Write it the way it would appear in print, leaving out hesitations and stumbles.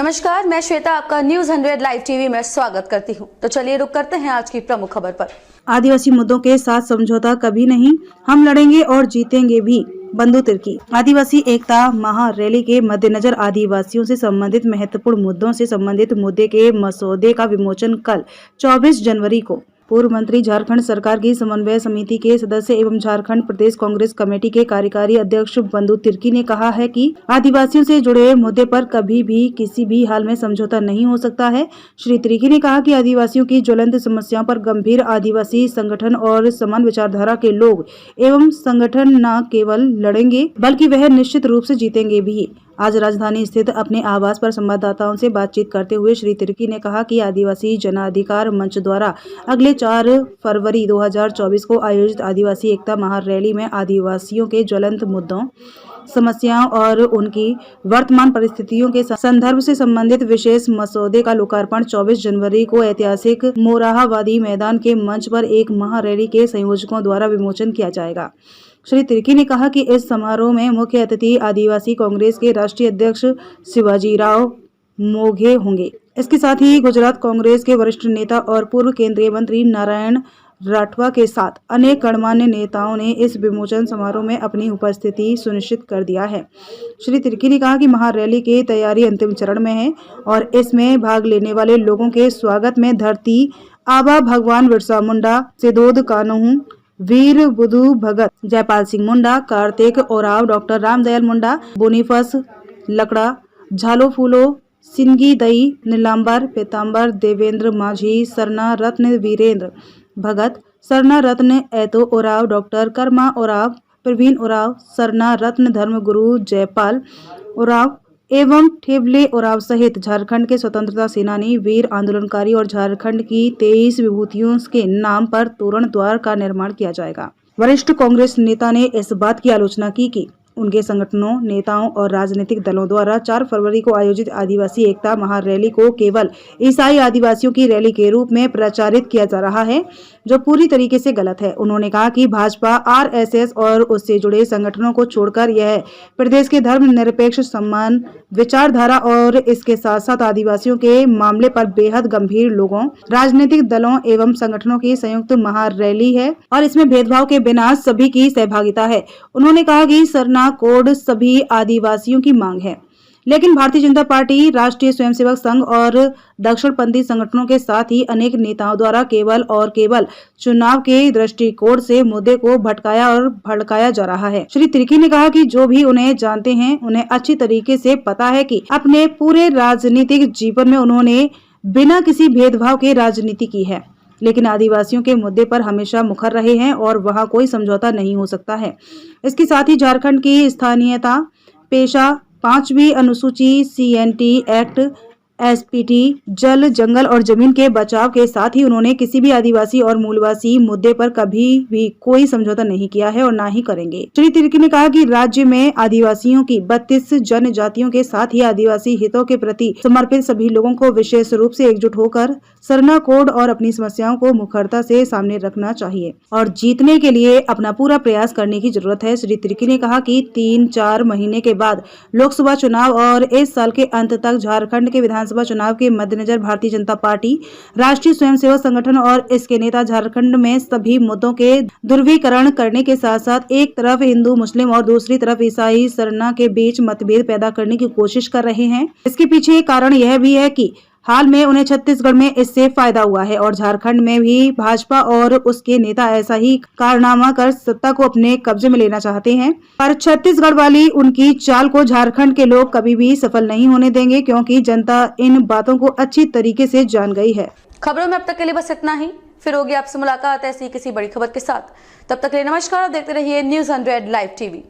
नमस्कार, मैं श्वेता आपका न्यूज 100 लाइव टीवी में स्वागत करती हूं। तो चलिए रुक करते हैं आज की प्रमुख खबर पर। आदिवासी मुद्दों के साथ समझौता कभी नहीं, हम लड़ेंगे और जीतेंगे भी। बंधु तिर्की। आदिवासी एकता महारैली के मद्देनजर आदिवासियों से संबंधित महत्वपूर्ण मुद्दों से संबंधित मुद्दे के मसौदे का विमोचन कल 24 जनवरी को पूर्व मंत्री, झारखंड सरकार की समन्वय समिति के सदस्य एवं झारखंड प्रदेश कांग्रेस कमेटी के कार्यकारी अध्यक्ष बंधु तिर्की ने कहा है कि आदिवासियों से जुड़े मुद्दे पर कभी भी किसी भी हाल में समझौता नहीं हो सकता है। श्री तिर्की ने कहा कि आदिवासियों की ज्वलंत समस्याओं पर गंभीर आदिवासी संगठन और समान विचारधारा के लोग एवं संगठन न केवल लड़ेंगे बल्कि वह निश्चित रूप से जीतेंगे भी। आज राजधानी स्थित अपने आवास पर संवाददाताओं से बातचीत करते हुए श्री तिर्की ने कहा कि आदिवासी जनाधिकार मंच द्वारा अगले 4 फरवरी 2024 को आयोजित आदिवासी एकता महारैली में आदिवासियों के ज्वलंत मुद्दों, समस्याओं और उनकी वर्तमान परिस्थितियों के संदर्भ से संबंधित विशेष मसौदे का लोकार्पण 24 जनवरी को ऐतिहासिक मोरहाबादी मैदान के मंच पर एक महारैली के संयोजकों द्वारा विमोचन किया जाएगा। श्री तिर्की ने कहा कि इस समारोह में मुख्य अतिथि आदिवासी कांग्रेस के राष्ट्रीय अध्यक्ष शिवाजीराव मोघे होंगे। इसके साथ ही गुजरात कांग्रेस के वरिष्ठ नेता और पूर्व केंद्रीय मंत्री नारायण राठवा के साथ अनेक गणमान्य नेताओं ने इस विमोचन समारोह में अपनी उपस्थिति सुनिश्चित कर दिया है। श्री तिर्की ने कहा कि महारैली की तैयारी अंतिम चरण में है और इसमें भाग लेने वाले लोगों के स्वागत में धरती आबा भगवान बिरसा मुंडा, सिद्धोद कान्हू, वीर बुधु भगत, जयपाल सिंह मुंडा, कार्तिक ओराव, डॉक्टर रामदयाल मुंडा, बोनीफस लकड़ा, झालो फूलो, सिंगी दई, नीलांबर, पीतांबर, देवेंद्र माझी, सरना रत्न वीरेंद्र भगत, सरना रत्न ऐतो ओराव, डॉक्टर कर्मा ओराव, प्रवीण ओराव, सरना रत्न धर्मगुरु जयपाल ओराव एवं ठेबले ओराव सहित झारखंड के स्वतंत्रता सेनानी, वीर आंदोलनकारी और झारखंड की 23 विभूतियों के नाम पर तोरण द्वार का निर्माण किया जाएगा। वरिष्ठ कांग्रेस नेता ने इस बात की आलोचना की कि उनके संगठनों, नेताओं और राजनीतिक दलों द्वारा 4 फरवरी को आयोजित आदिवासी एकता महारैली को केवल ईसाई आदिवासियों की रैली के रूप में प्रचारित किया जा रहा है, जो पूरी तरीके से गलत है। उन्होंने कहा कि भाजपा, आरएसएस और उससे जुड़े संगठनों को छोड़कर यह प्रदेश के धर्मनिरपेक्ष समान विचारधारा और इसके साथ साथ आदिवासियों के मामले पर बेहद गंभीर लोगों, राजनीतिक दलों एवं संगठनों की संयुक्त महारैली है और इसमें भेदभाव के बिना सभी की सहभागिता है। उन्होंने कहा कि सरना कोड सभी आदिवासियों की मांग है, लेकिन भारतीय जनता पार्टी, राष्ट्रीय स्वयंसेवक संघ और दक्षिणपंथी संगठनों के साथ ही अनेक नेताओं द्वारा केवल चुनाव के दृष्टिकोण से मुद्दे को भटकाया और भड़काया जा रहा है। श्री तिर्की ने कहा कि जो भी उन्हें जानते हैं, उन्हें अच्छी तरीके से पता है कि अपने पूरे राजनीतिक जीवन में उन्होंने बिना किसी भेदभाव के राजनीति की है, लेकिन आदिवासियों के मुद्दे पर हमेशा मुखर रहे हैं और वहां कोई समझौता नहीं हो सकता है। इसके साथ ही झारखंड की स्थानीयता, पेशा, 5वीं अनुसूची, CNT एक्ट, SPT, जल, जंगल और जमीन के बचाव के साथ ही उन्होंने किसी भी आदिवासी और मूलवासी मुद्दे पर कभी भी कोई समझौता नहीं किया है और ना ही करेंगे। श्री तिर्की ने कहा कि राज्य में आदिवासियों की 32 जनजातियों के साथ ही आदिवासी हितों के प्रति समर्पित सभी लोगों को विशेष रूप से एकजुट होकर सरना कोड और अपनी समस्याओं को मुखरता से सामने रखना चाहिए और जीतने के लिए अपना पूरा प्रयास करने की जरूरत है। श्री तिर्की ने कहा कि 3-4 महीने के बाद लोकसभा चुनाव और इस साल के अंत तक झारखंड के विधानसभा चुनाव के मद्देनजर भारतीय जनता पार्टी, राष्ट्रीय स्वयंसेवक संगठन और इसके नेता झारखंड में सभी मुद्दों के ध्रुवीकरण करने के साथ साथ एक तरफ हिंदू मुस्लिम और दूसरी तरफ ईसाई सरना के बीच मतभेद पैदा करने की कोशिश कर रहे हैं। इसके पीछे कारण यह भी है कि हाल में उन्हें छत्तीसगढ़ में इससे फायदा हुआ है और झारखंड में भी भाजपा और उसके नेता ऐसा ही कारनामा कर सत्ता को अपने कब्जे में लेना चाहते हैं, पर छत्तीसगढ़ वाली उनकी चाल को झारखंड के लोग कभी भी सफल नहीं होने देंगे, क्योंकि जनता इन बातों को अच्छी तरीके से जान गई है। खबरों में अब तक के लिए बस इतना ही। फिर होगी आपसे मुलाकात ऐसी किसी बड़ी खबर के साथ। तब तक के लिए नमस्कार और देखते रहिए न्यूज 100 लाइव टीवी।